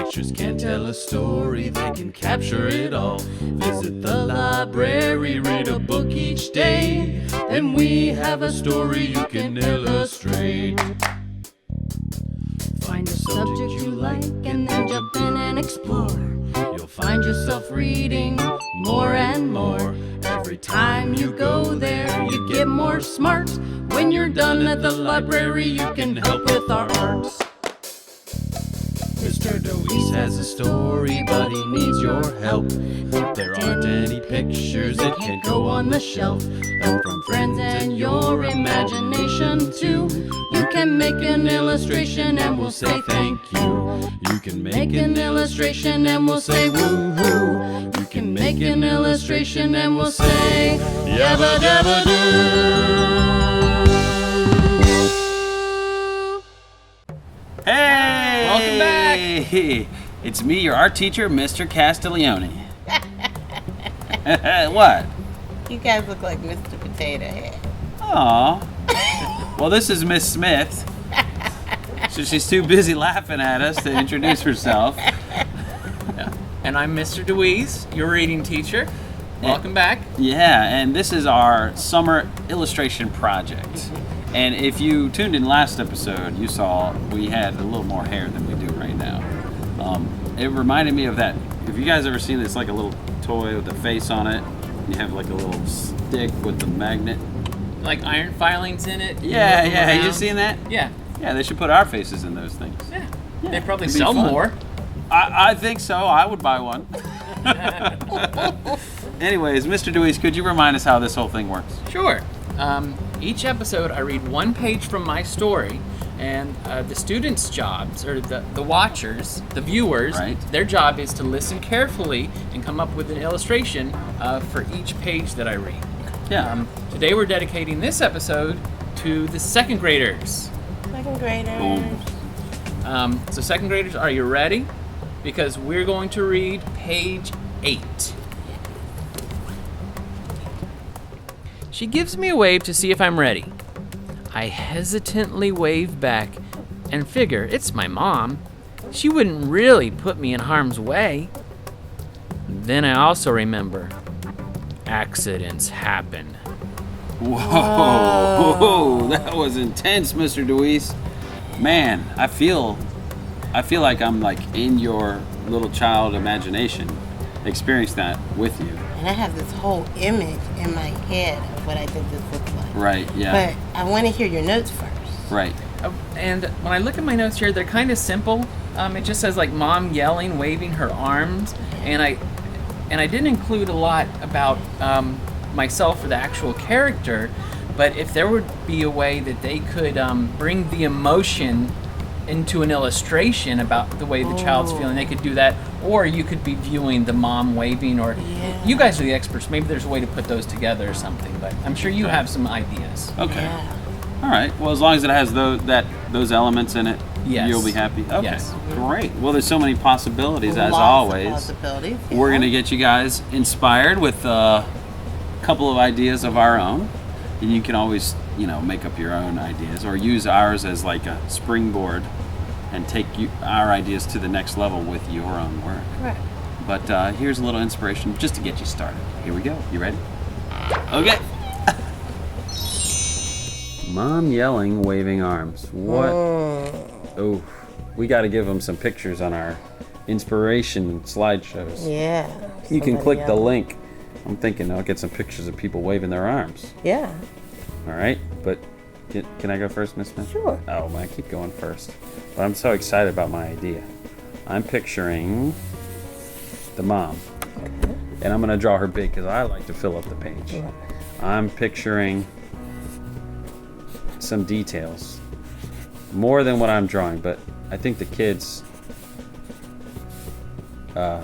Pictures can't tell a story, they can capture it all. Visit the library, read a book each day, and we have a story you can illustrate. Find a subject you like and then jump in and explore. You'll find yourself reading more and more. Every time you go there, you get more smart. When you're done at the library, you can help with our arts. Mr. Deweese has a story, but he needs your help. If there aren't any pictures, it can't go on the shelf. Help from friends and your imagination too. You can make an illustration and we'll say thank you. You can make an illustration and we'll say woo-hoo. You can make an illustration and we'll say yabba dabba doo. Hey! Welcome back! It's me, your art teacher, Mr. Castiglioni. What? You guys look like Mr. Potato Head. Aw. Well, this is Miss Smith. So she's too busy laughing at us to introduce herself. Yeah. And I'm Mr. Deweese, your reading teacher. Welcome back. Yeah, and this is our summer illustration project. And if you tuned in last episode, you saw we had a little more hair than we do right now. It reminded me of that. Have you guys ever seen this, like a little toy with a face on it? You have like a little stick with the magnet. Like iron filings in it. Yeah. Have you seen that? Yeah. Yeah, they should put our faces in those things. Yeah. They probably it'd be sell fun. more. I think so. I would buy one. Anyways, Mr. Deweese, could you remind us how this whole thing works? Sure. Each episode, I read one page from my story, and the students' jobs, or the watchers, the viewers, Right. Their job is to listen carefully and come up with an illustration for each page that I read. Yeah. Today we're dedicating this episode to the second graders. Second graders. Boom. So second graders, are you ready? Because we're going to read page 8. She gives me a wave to see if I'm ready. I hesitantly wave back and figure it's my mom. She wouldn't really put me in harm's way. Then I also remember accidents happen. Whoa, that was intense, Mr. Deweese. Man, I feel like I'm like in your little child imagination, experience that with you. And I have this whole image in my head of what I think this looks like. Right, yeah. But I want to hear your notes first. Right. And when I look at my notes here, they're kind of simple. It just says like mom yelling, waving her arms, and I didn't include a lot about myself or the actual character, but if there would be a way that they could bring the emotion into an illustration about the way the child's feeling, they could do that, or you could be viewing the mom waving, or you guys are the experts. Maybe there's a way to put those together or something, but I'm sure you have some ideas. Okay. Yeah. All right. Well, as long as it has those elements in it, Yes. you'll be happy. Okay. Yes. Great. Well, there's so many possibilities as Lots of always. possibilities, We're yeah. gonna get you guys inspired with a couple of ideas of our own, and you can always, make up your own ideas or use ours as like a springboard and take our ideas to the next level with your own work. Right. But here's a little inspiration just to get you started. Here we go. You ready? Okay. Mom yelling, waving arms. What? Oh, we got to give them some pictures on our inspiration slideshows. Yeah. You can Somebody click the else. link. I'm thinking I'll get some pictures of people waving their arms. Yeah. All right, but can I go first, Miss Smith? Sure. Oh, man, I keep going first. But I'm so excited about my idea. I'm picturing the mom. Okay. And I'm going to draw her big because I like to fill up the page. Right. I'm picturing some details. More than what I'm drawing, but I think the kids, they'll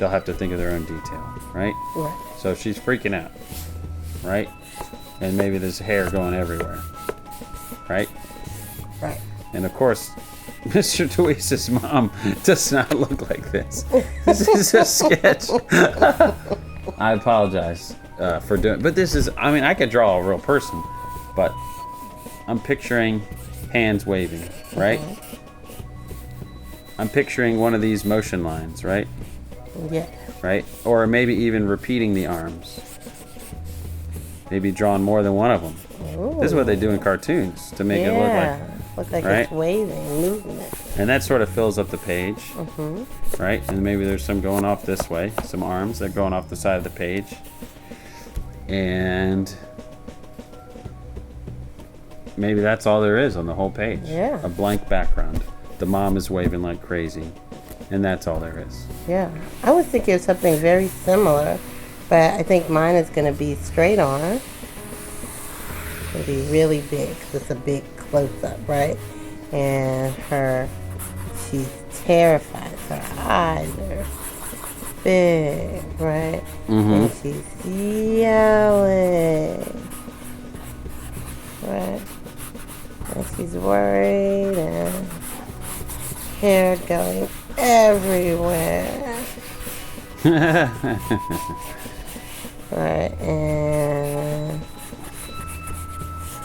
have to think of their own detail, right? Right. So she's freaking out, right? And maybe there's hair going everywhere, right? Right. And of course, Mr. Deweese's mom does not look like this. This is a sketch. I apologize for doing, but this is, I could draw a real person, but I'm picturing hands waving, right? I'm picturing one of these motion lines, right? Yeah. Right? Or maybe even repeating the arms. Maybe drawing more than one of them. Ooh. This is what they do in cartoons to make it look like right? it's waving, movement. And that sort of fills up the page, Mm-hmm. right? And maybe there's some going off this way, some arms that are going off the side of the page. And maybe that's all there is on the whole page. Yeah. A blank background. The mom is waving like crazy. And that's all there is. Yeah. I was thinking of something very similar, but I think mine is going to be straight on. It'll be really big. It's a big close-up, right? And she's terrified. Her eyes are big, right? Mm-hmm. And she's yelling, right? And she's worried and hair going everywhere. Right, and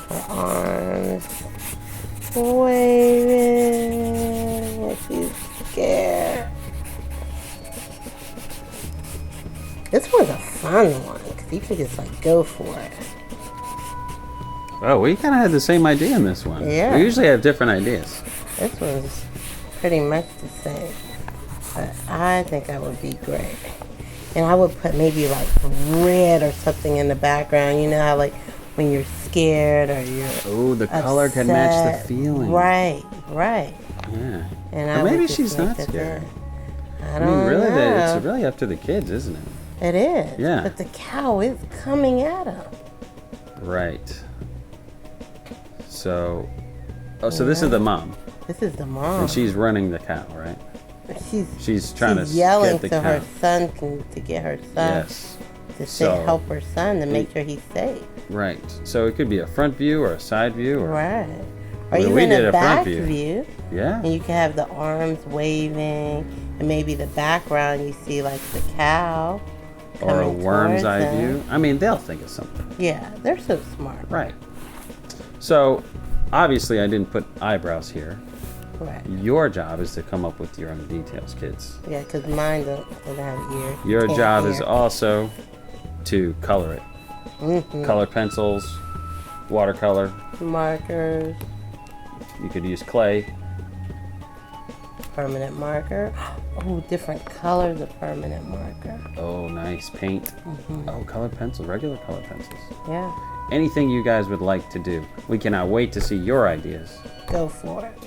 her arms waving, and she's scared. This one's a fun one, because you can just like go for it. Oh, we kind of had the same idea in this one. Yeah. We usually have different ideas. This one's pretty much the same, but I think that would be great. And I would put maybe like red or something in the background. You know how like when you're scared or you're Oh, the color can match upset. the feeling. Right. Yeah. And Or I maybe would just she's make not that scared. there. I I don't mean, really, know. it's really up to the kids, isn't it? It is. Yeah. But the cow is coming at him. Right. So, so this is the mom, This is the mom. and she's running the cow, right? She's trying to yelling get the to her cow. son to get her son Yes. to So- help her son to make sure he's safe. Right. So it could be a front view or a side view, or Right. Or Well, even we did a a front back view. view. yeah. And you can have the arms waving, and maybe the background you see like the cow. Or a coming worm's towards eye them. view. I mean, they'll think of something. Yeah, they're so smart. Right. So, obviously, I didn't put eyebrows here. Right. Your job is to come up with your own details, kids. Yeah, because mine doesn't have ears. Your Can't job is hear. also to color it. Mhm. Color pencils, watercolor. Markers, You could use clay. permanent marker. Oh, different colors of permanent marker. Oh, nice. Paint. Oh, colored pencils, regular colored pencils. Yeah, Anything you guys would like to do. We cannot wait to see your ideas. go for it.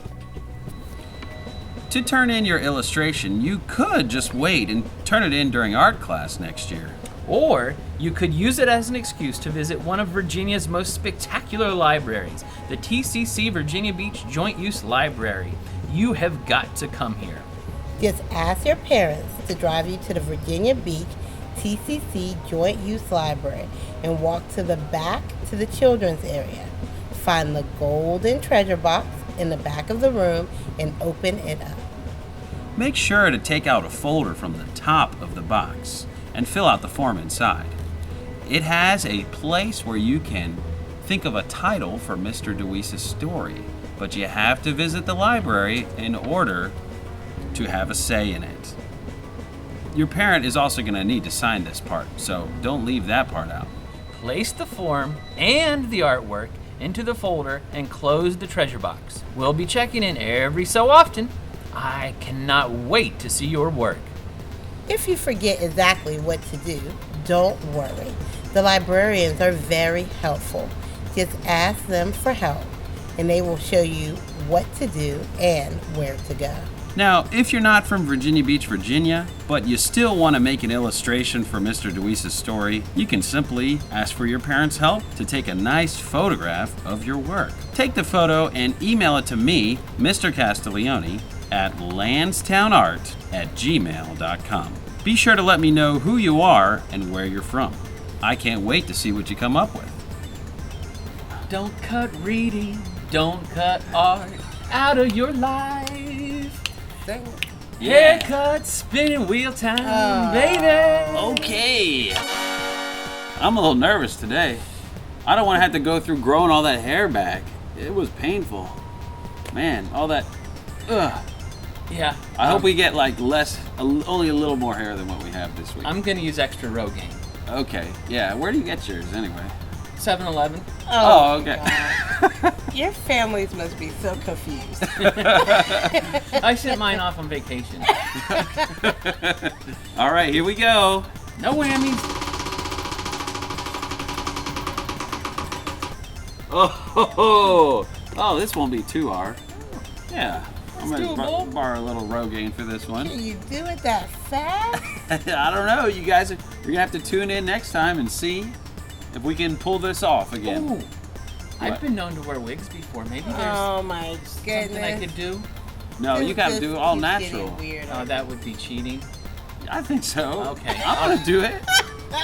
To turn in your illustration, you could just wait and turn it in during art class next year. Or you could use it as an excuse to visit one of Virginia's most spectacular libraries, the TCC Virginia Beach Joint Use Library. You have got to come here. Just ask your parents to drive you to the Virginia Beach TCC Joint Use Library and walk to the back to the children's area. Find the golden treasure box in the back of the room and open it up. Make sure to take out a folder from the top of the box and fill out the form inside. It has a place where you can think of a title for Mr. DeWeese's story, but you have to visit the library in order to have a say in it. Your parent is also going to need to sign this part, so don't leave that part out. Place the form and the artwork into the folder and close the treasure box. We'll be checking in every so often. I cannot wait to see your work. If you forget exactly what to do, don't worry. The librarians are very helpful. Just ask them for help, and they will show you what to do and where to go. Now, if you're not from Virginia Beach, Virginia, but you still want to make an illustration for Mr. DeWeese's story, you can simply ask for your parents' help to take a nice photograph of your work. Take the photo and email it to me, Mr. Castiglioni, at landstownart@gmail.com. Be sure to let me know who you are and where you're from. I can't wait to see what you come up with. Don't cut reading, don't cut art out of your life. Haircut, spinning wheel time, baby. Okay. I'm a little nervous today. I don't want to have to go through growing all that hair back. It was painful. Man, all that. Ugh. Yeah. I hope we get like only a little more hair than what we have this week. I'm gonna use extra Rogaine. Okay. Yeah. Where do you get yours anyway? 7-Eleven. Oh, okay. Your families must be so confused. I sent mine off on vacation. All right, here we go. No whammies. Oh, this won't be too hard. Yeah. I'm going to doable. borrow a little Rogaine for this one. Can you do it that fast? I don't know. You guys, you're going to have to tune in next time and see if we can pull this off again. Ooh. I've been known to wear wigs before. Maybe there's Oh my something I goodness. could do. No, you got to This do it all keeps getting natural. weird. Oh, that would be cheating. I think so. Okay. I want to do it.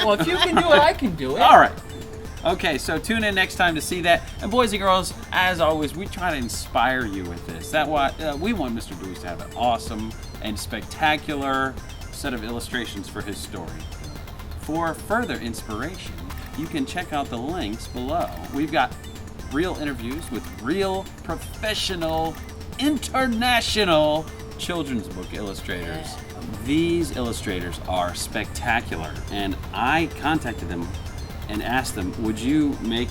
Well, if you can do it, I can do it. All right. Okay, so tune in next time to see that. And boys and girls, as always, we try to inspire you with this. We want Mr. Dewey's to have an awesome and spectacular set of illustrations for his story. For further inspiration, you can check out the links below. We've got real interviews with real professional, international children's book illustrators. These illustrators are spectacular, and I contacted them and asked them, would you make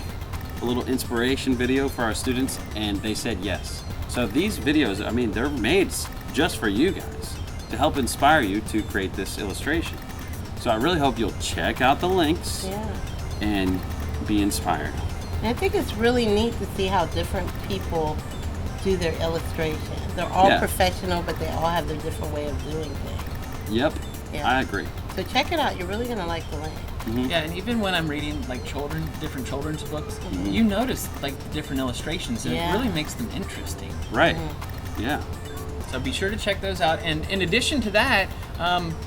a little inspiration video for our students? And they said yes. So these videos, I mean, they're made just for you guys to help inspire you to create this illustration. So I really hope you'll check out the links and be inspired. And I think it's really neat to see how different people do their illustrations. They're all professional, but they all have their different way of doing things. Yep, Yeah. I agree. So check it out. You're really going to like the link. Yeah, and even when I'm reading like different children's books, you notice like the different illustrations, and it really makes them interesting. Right, yeah. So be sure to check those out. And in addition to that,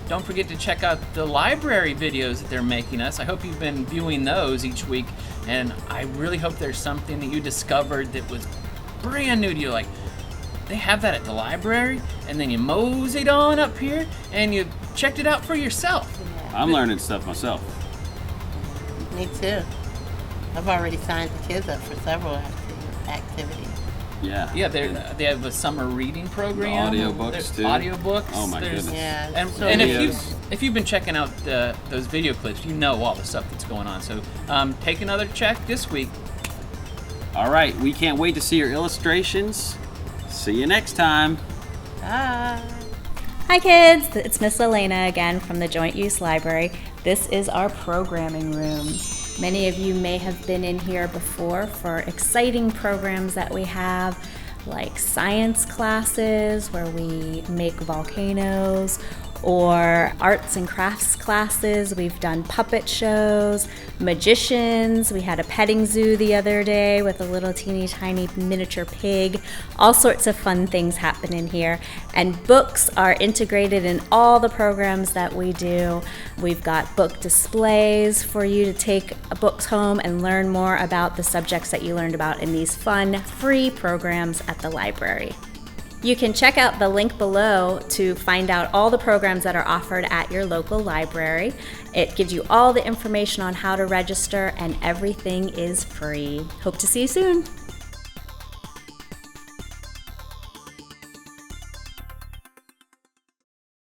don't forget to check out the library videos that they're making us. I hope you've been viewing those each week, and I really hope there's something that you discovered that was brand new to you. Like, they have that at the library, and then you moseyed on up here, and you checked it out for yourself. I'm learning stuff myself. Me too. I've already signed the kids up for several activities. Yeah. Yeah, they have a summer reading program. Audiobooks, There's too. Audiobooks. Oh, my goodness. Yeah. And, so and neat. if you've been checking out those video clips, you know all the stuff that's going on. So take another check this week. All right, we can't wait to see your illustrations. See you next time. Bye. Hi kids, it's Miss Elena again from the Joint Use Library. This is our programming room. Many of you may have been in here before for exciting programs that we have, like science classes where we make volcanoes, or arts and crafts classes. We've done puppet shows, magicians. We had a petting zoo the other day with a little teeny tiny miniature pig. All sorts of fun things happen in here. And books are integrated in all the programs that we do. We've got book displays for you to take books home and learn more about the subjects that you learned about in these fun, free programs at the library. You can check out the link below to find out all the programs that are offered at your local library. It gives you all the information on how to register, and everything is free. Hope to see you soon.